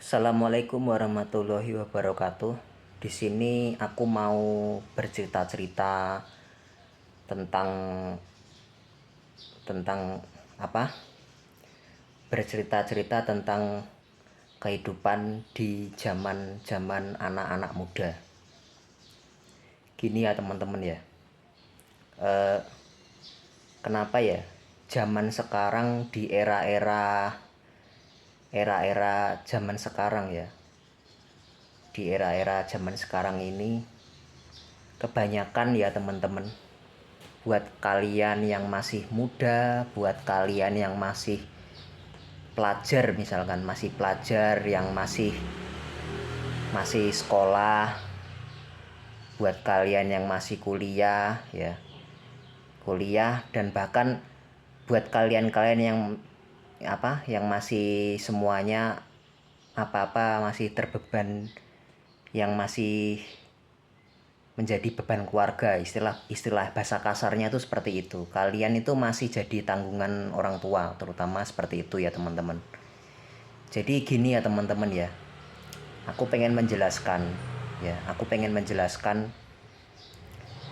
Assalamualaikum warahmatullahi wabarakatuh. Di sini aku mau bercerita-cerita tentang tentang apa? Bercerita-cerita tentang kehidupan di zaman anak-anak muda. Gini ya teman-teman ya. Eh, Kenapa ya? Zaman sekarang di era-era zaman sekarang ya. Di era-era zaman sekarang ini kebanyakan ya teman-teman, buat kalian yang masih muda, buat kalian yang masih pelajar, misalkan masih pelajar yang masih sekolah, buat kalian yang masih kuliah ya, dan bahkan buat kalian-kalian yang masih semuanya apa-apa masih terbeban, yang masih menjadi beban keluarga, istilah bahasa kasarnya itu seperti itu. Kalian itu masih jadi tanggungan orang tua, terutama seperti itu ya teman-teman. Jadi gini ya teman-teman ya, aku pengen menjelaskan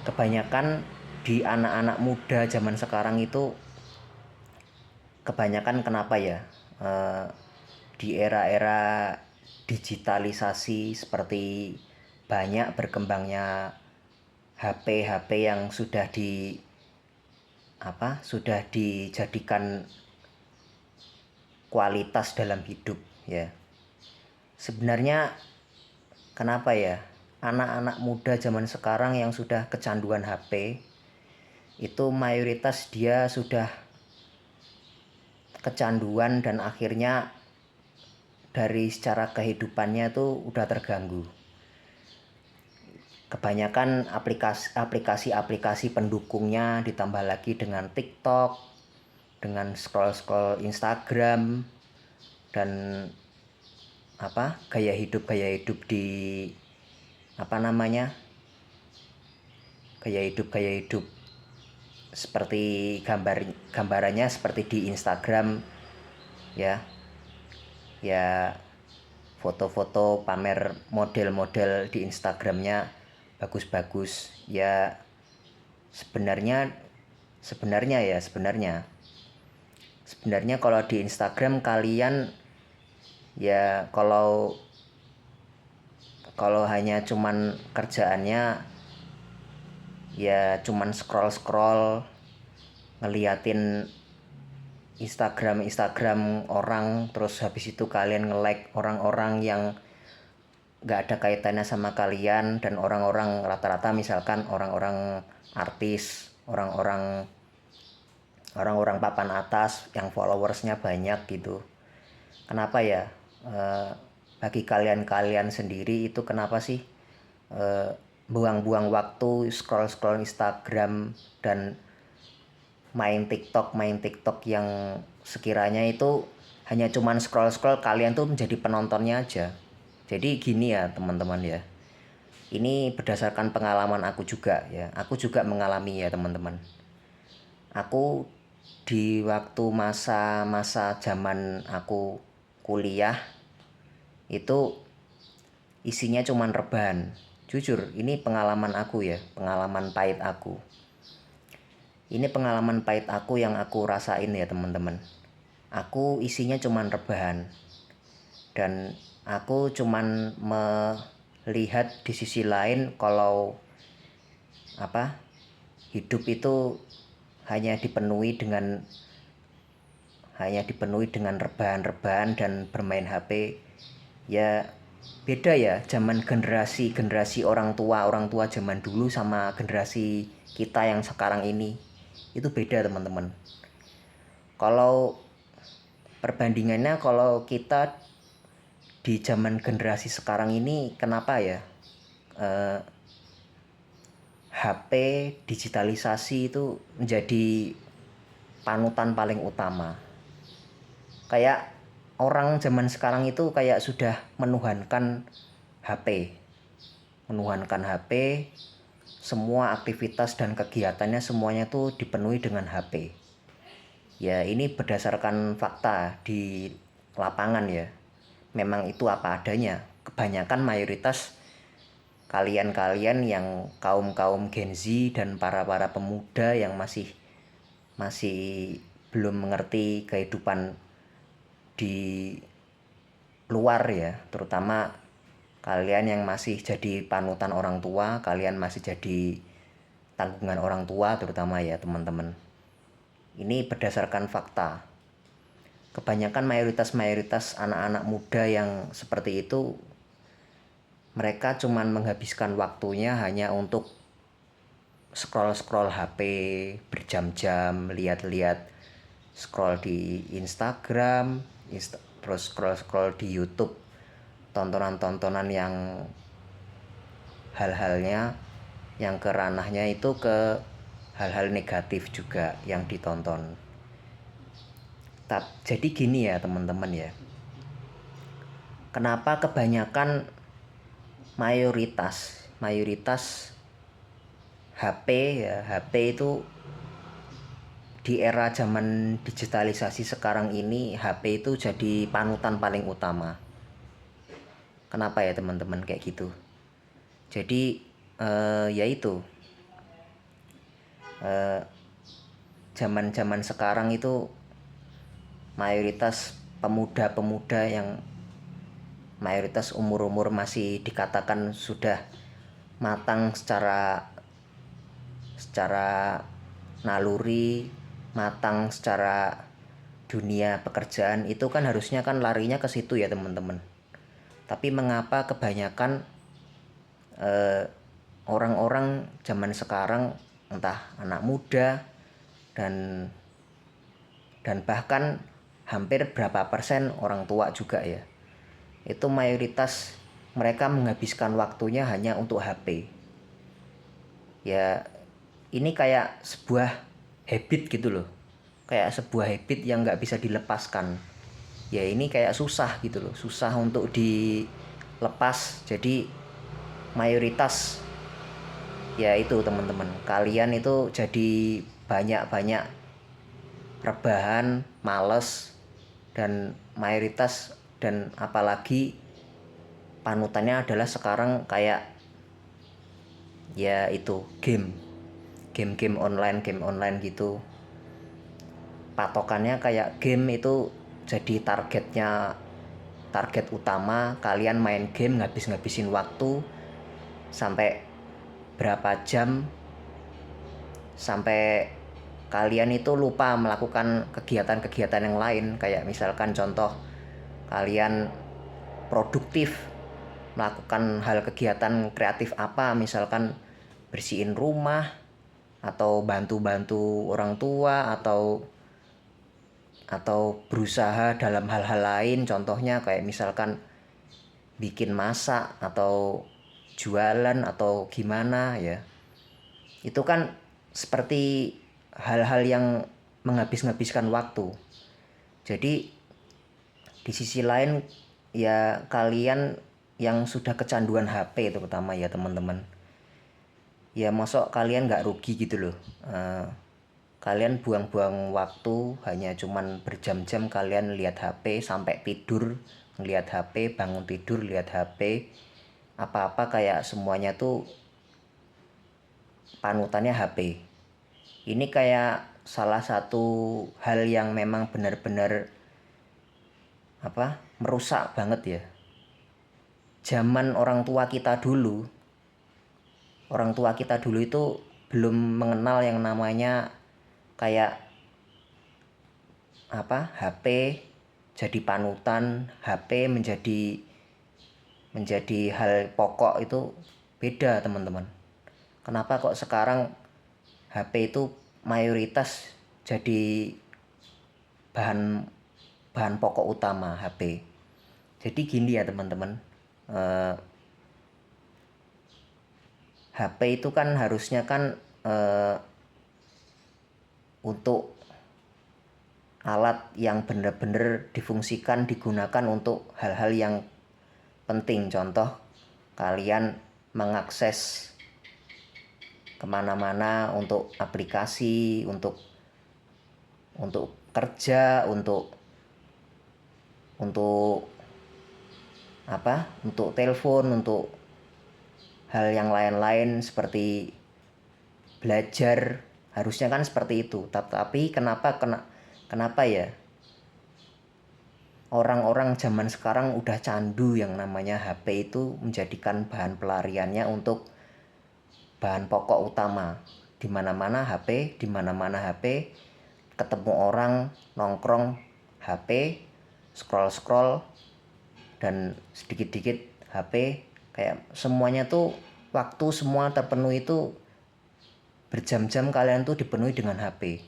kebanyakan di anak-anak muda zaman sekarang itu, kebanyakan kenapa ya, di era-era digitalisasi seperti banyak berkembangnya HP yang sudah dijadikan kualitas dalam hidup ya. Sebenarnya kenapa ya anak-anak muda zaman sekarang yang sudah kecanduan HP itu mayoritas dia sudah kecanduan dan akhirnya dari secara kehidupannya tuh udah terganggu. Kebanyakan aplikasi pendukungnya, ditambah lagi dengan TikTok, dengan scroll Instagram, dan gaya hidup di gaya hidup seperti gambarannya seperti di Instagram ya, foto-foto pamer model-model di Instagramnya bagus-bagus ya. Sebenarnya kalau di Instagram kalian ya, kalau hanya cuman kerjaannya ya cuman scroll ngeliatin Instagram orang, terus habis itu kalian nge-like orang-orang yang gak ada kaitannya sama kalian, dan orang-orang rata-rata misalkan orang-orang artis, orang-orang papan atas yang followersnya banyak gitu. Kenapa ya, bagi kalian sendiri itu kenapa sih buang-buang waktu scroll Instagram dan main TikTok yang sekiranya itu hanya cuman scroll kalian tuh menjadi penontonnya aja. Jadi gini ya teman-teman ya, ini berdasarkan pengalaman aku juga ya, aku juga mengalami ya teman-teman. Aku di waktu masa zaman aku kuliah itu isinya cuman rebahan. Jujur, ini pengalaman aku ya, pengalaman pahit aku. Ini pengalaman pahit aku yang aku rasain ya teman-teman. Aku isinya cuman rebahan. Dan aku cuman melihat di sisi lain kalau hidup itu hanya dipenuhi dengan rebahan-rebahan dan bermain HP. Ya beda ya, zaman generasi orang tua zaman dulu sama generasi kita yang sekarang ini, itu beda teman-teman. Kalau perbandingannya, kalau kita di zaman generasi sekarang ini, kenapa ya HP digitalisasi itu menjadi panutan paling utama. Kayak orang zaman sekarang itu kayak sudah menuhankan HP. Semua aktivitas dan kegiatannya semuanya tuh dipenuhi dengan HP. Ya ini berdasarkan fakta di lapangan ya. memang itu apa adanya. Kebanyakan mayoritas kalian-kalian yang kaum-kaum Gen Z dan para pemuda yang masih belum mengerti kehidupan di luar ya, terutama kalian yang masih jadi panutan orang tua, kalian masih jadi tanggungan orang tua terutama ya teman-teman. Ini berdasarkan fakta. Kebanyakan mayoritas anak-anak muda yang seperti itu, mereka cuman menghabiskan waktunya hanya untuk scroll-scroll HP berjam-jam, lihat-lihat, scroll di Instagram, terus scroll-scroll di YouTube, tontonan-tontonan yang hal-halnya yang ke ranahnya itu ke hal-hal negatif juga yang ditonton. Jadi gini ya teman-teman ya, kenapa kebanyakan mayoritas HP ya, HP itu di era zaman digitalisasi sekarang ini, HP itu jadi panutan paling utama. Kenapa ya teman-teman kayak gitu? Jadi yaitu zaman-zaman sekarang itu mayoritas pemuda-pemuda yang mayoritas umur-umur masih dikatakan sudah matang secara naluri, matang secara dunia pekerjaan, itu kan harusnya kan larinya ke situ ya teman-teman. Tapi mengapa kebanyakan orang-orang zaman sekarang, entah anak muda dan bahkan hampir berapa persen orang tua juga ya, itu mayoritas mereka menghabiskan waktunya hanya untuk HP. Ya ini kayak sebuah habit gitu loh, kayak sebuah habit yang nggak bisa dilepaskan. Ya ini kayak susah gitu loh, susah untuk dilepas. Jadi mayoritas ya itu teman-teman, kalian itu jadi banyak rebahan, males, dan mayoritas dan apalagi panutannya adalah sekarang kayak ya itu game online gitu. Patokannya kayak game itu jadi target utama. Kalian main game ngabisin waktu sampai berapa jam, sampai kalian itu lupa melakukan kegiatan-kegiatan yang lain. Kayak misalkan contoh, kalian produktif melakukan hal kegiatan kreatif apa, misalkan bersihin rumah atau bantu-bantu orang tua atau berusaha dalam hal-hal lain, contohnya kayak misalkan bikin masak atau jualan atau gimana ya. Itu kan seperti hal-hal yang menghabiskan waktu. Jadi di sisi lain ya, kalian yang sudah kecanduan HP terutama ya teman-teman, ya mosok kalian nggak rugi gitu loh. Kalian buang-buang waktu hanya cuman berjam-jam kalian lihat HP sampai tidur ngelihat HP, bangun tidur lihat HP, apa-apa kayak semuanya tuh panutannya HP. Ini kayak salah satu hal yang memang benar-benar merusak banget ya. Zaman orang tua kita dulu itu belum mengenal yang namanya kayak HP jadi panutan, HP menjadi hal pokok, itu beda teman-teman. Kenapa kok sekarang HP itu mayoritas jadi bahan pokok utama HP. Jadi gini ya teman-teman, HP itu kan harusnya kan untuk alat yang benar-benar difungsikan, digunakan untuk hal-hal yang penting. Contoh, kalian mengakses kemana-mana untuk aplikasi, untuk kerja, untuk untuk telepon, untuk hal yang lain-lain seperti belajar, harusnya kan seperti itu. Tapi kenapa ya orang-orang zaman sekarang udah candu yang namanya HP itu menjadikan bahan pelariannya untuk bahan pokok utama. Di mana-mana HP, ketemu orang nongkrong HP, scroll dan sedikit-dikit HP, kayak semuanya tuh waktu semua terpenuhi itu berjam-jam kalian tuh dipenuhi dengan HP.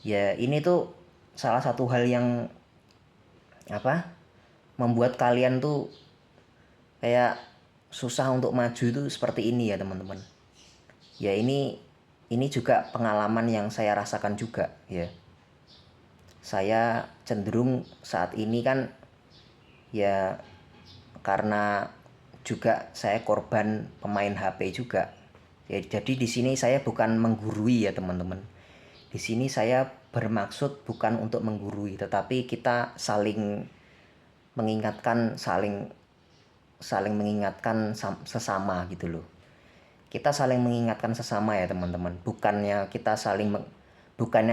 Ya ini tuh salah satu hal yang membuat kalian tuh kayak susah untuk maju itu seperti ini ya teman-teman. Ya ini juga pengalaman yang saya rasakan juga ya. Saya cenderung saat ini kan ya karena juga saya korban pemain HP juga. Ya, jadi di sini saya bukan menggurui ya teman-teman. Di sini saya bermaksud bukan untuk menggurui, tetapi kita saling mengingatkan, saling mengingatkan sesama gitu loh. Kita saling mengingatkan sesama ya teman-teman. Bukannya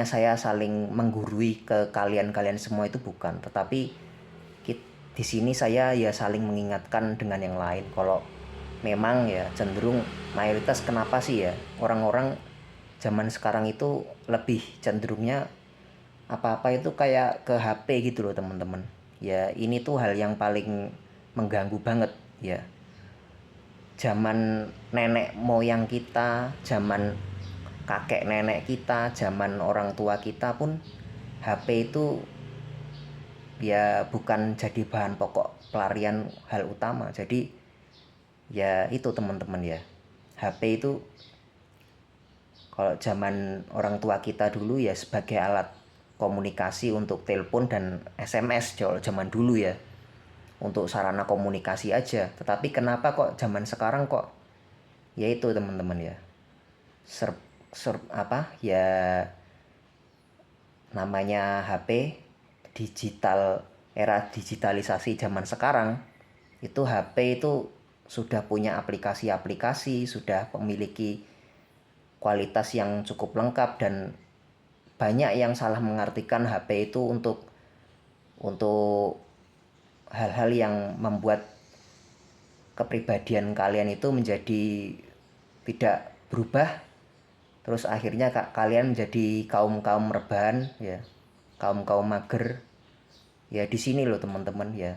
saya saling menggurui ke kalian semua, itu bukan, tetapi di sini saya ya saling mengingatkan dengan yang lain. Kalau memang ya cenderung mayoritas, kenapa sih ya orang-orang zaman sekarang itu lebih cenderungnya apa-apa itu kayak ke HP gitu loh teman-teman. Ya ini tuh hal yang paling mengganggu banget ya. Zaman nenek moyang kita, zaman kakek nenek kita, zaman orang tua kita pun HP itu ya bukan jadi bahan pokok pelarian hal utama. Jadi ya itu teman-teman ya, HP itu kalau zaman orang tua kita dulu ya sebagai alat komunikasi untuk telepon dan SMS zaman dulu ya, untuk sarana komunikasi aja. Tetapi kenapa kok zaman sekarang kok ya itu teman-teman ya, ya namanya HP digital, era digitalisasi zaman sekarang itu HP itu sudah punya aplikasi-aplikasi, sudah memiliki kualitas yang cukup lengkap, dan banyak yang salah mengartikan HP itu untuk hal-hal yang membuat kepribadian kalian itu menjadi tidak berubah, terus akhirnya kalian menjadi kaum rebahan ya, kaum mager ya. Di sini loh teman-teman ya,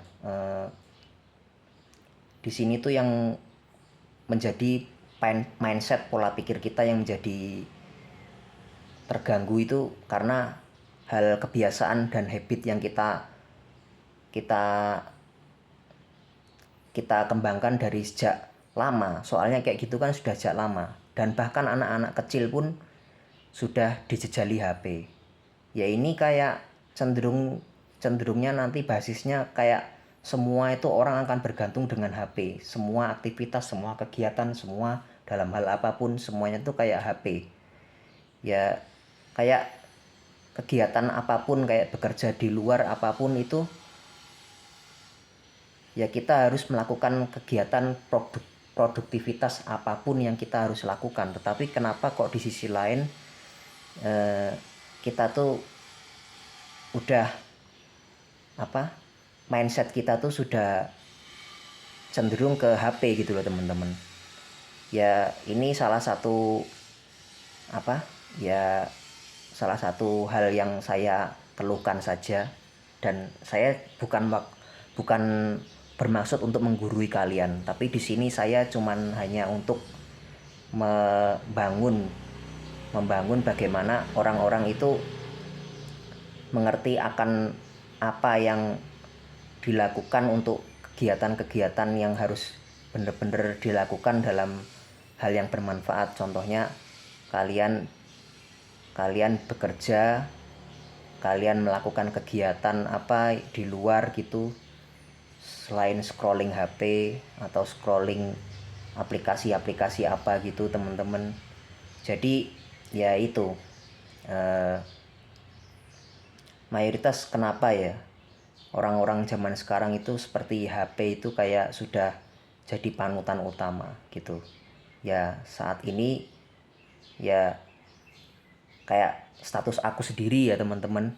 di sini tuh yang menjadi mindset, pola pikir kita yang menjadi terganggu itu karena hal kebiasaan dan habit yang kita kembangkan dari sejak lama. Soalnya kayak gitu kan sudah sejak lama, dan bahkan anak-anak kecil pun sudah dijejali HP. Ya ini kayak cenderungnya nanti basisnya kayak semua itu orang akan bergantung dengan HP. Semua aktivitas, semua kegiatan, semua dalam hal apapun semuanya tuh kayak HP. Ya kayak kegiatan apapun, kayak bekerja di luar apapun itu ya kita harus melakukan kegiatan produktivitas apapun yang kita harus lakukan. Tetapi kenapa kok di sisi lain kita tuh udah mindset kita tuh sudah cenderung ke HP gitu loh teman-teman. Ya ini salah satu salah satu hal yang saya keluhkan saja, dan saya bukan bermaksud untuk menggurui kalian, tapi di sini saya cuman hanya untuk membangun bagaimana orang-orang itu mengerti akan apa yang dilakukan untuk kegiatan-kegiatan yang harus benar-benar dilakukan dalam hal yang bermanfaat. Contohnya kalian bekerja, kalian melakukan kegiatan apa di luar gitu selain scrolling HP atau scrolling aplikasi-aplikasi apa gitu teman-teman. Jadi ya itu mayoritas kenapa ya orang-orang zaman sekarang itu seperti HP itu kayak sudah jadi panutan utama gitu. Ya saat ini ya kayak status aku sendiri ya teman-teman.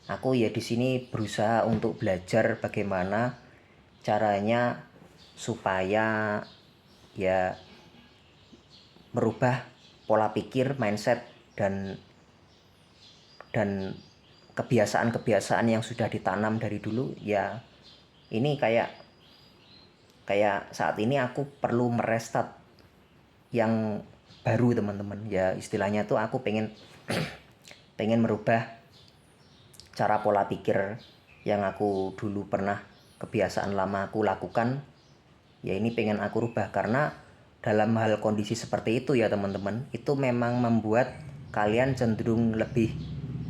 Aku ya di sini berusaha untuk belajar bagaimana caranya supaya ya merubah pola pikir, mindset dan kebiasaan-kebiasaan yang sudah ditanam dari dulu. Ya ini kayak saat ini aku perlu merestart yang baru teman-teman. Ya istilahnya tuh aku pengen merubah cara pola pikir yang aku dulu pernah kebiasaan lama aku lakukan. Ya ini pengen aku rubah karena dalam hal kondisi seperti itu ya teman-teman, itu memang membuat kalian cenderung lebih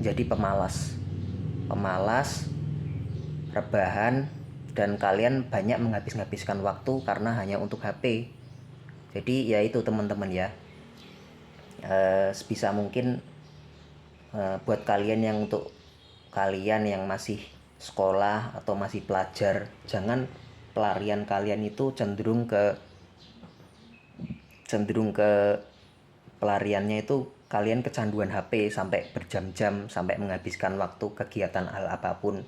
jadi pemalas, rebahan, dan kalian banyak menghabiskan waktu karena hanya untuk HP. Jadi ya itu teman-teman ya, sebisa mungkin buat kalian yang masih sekolah atau masih pelajar, jangan pelarian kalian itu cenderung ke pelariannya itu kalian kecanduan HP sampai berjam-jam, sampai menghabiskan waktu kegiatan hal apapun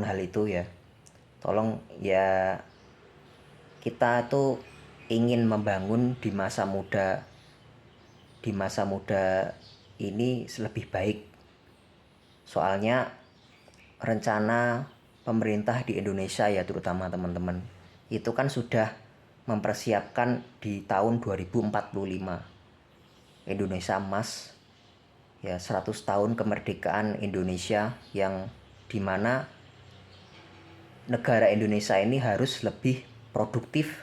hal itu ya. Tolong ya, kita tuh ingin membangun di masa muda ini lebih baik. Soalnya rencana pemerintah di Indonesia ya terutama teman-teman, itu kan sudah mempersiapkan di tahun 2045 Indonesia Emas, ya 100 tahun kemerdekaan Indonesia, yang dimana negara Indonesia ini harus lebih produktif,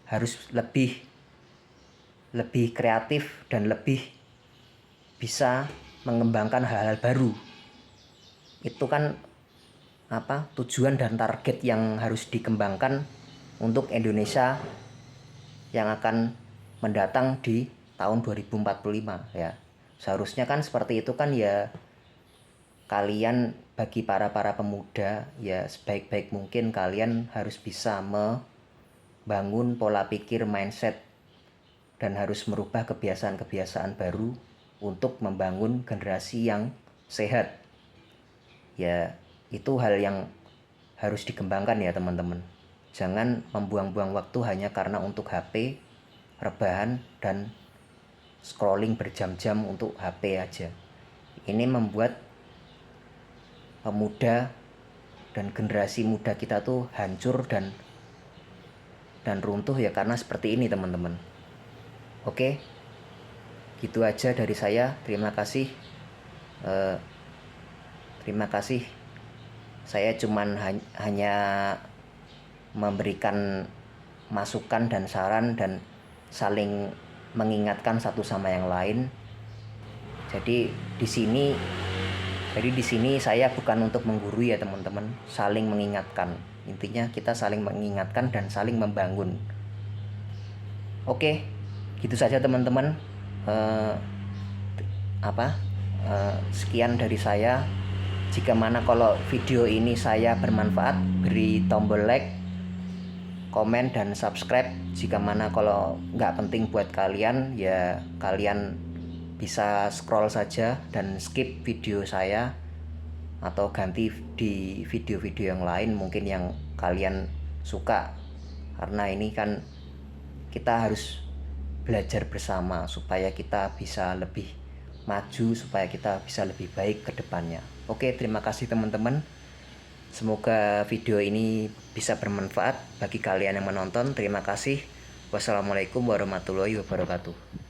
harus lebih kreatif dan lebih bisa mengembangkan hal-hal baru. Itu kan tujuan dan target yang harus dikembangkan untuk Indonesia yang akan mendatang di tahun 2045 ya. Seharusnya kan seperti itu kan ya. Kalian, bagi para pemuda ya, sebaik-baik mungkin kalian harus bisa membangun pola pikir, mindset, dan harus merubah kebiasaan-kebiasaan baru untuk membangun generasi yang sehat. Ya itu hal yang harus dikembangkan ya teman-teman. Jangan membuang-buang waktu hanya karena untuk HP, rebahan, dan scrolling berjam-jam untuk HP aja. Ini membuat pemuda dan generasi muda kita tuh hancur dan runtuh ya karena seperti ini teman-teman. Oke, gitu aja dari saya. Terima kasih. Saya cuman hanya memberikan masukan dan saran dan saling mengingatkan satu sama yang lain. Jadi di sini saya bukan untuk menggurui ya teman-teman, saling mengingatkan. Intinya kita saling mengingatkan dan saling membangun. Oke, gitu saja teman-teman. Sekian dari saya. Jika mana kalau video ini saya bermanfaat, beri tombol like, komen, dan subscribe. Jika mana kalau nggak penting buat kalian, ya kalian bisa scroll saja dan skip video saya, atau ganti di video-video yang lain mungkin yang kalian suka. Karena ini kan kita harus belajar bersama supaya kita bisa lebih maju, supaya kita bisa lebih baik ke depannya. Oke, terima kasih teman-teman. Semoga video ini bisa bermanfaat bagi kalian yang menonton. Terima kasih. Wassalamualaikum warahmatullahi wabarakatuh.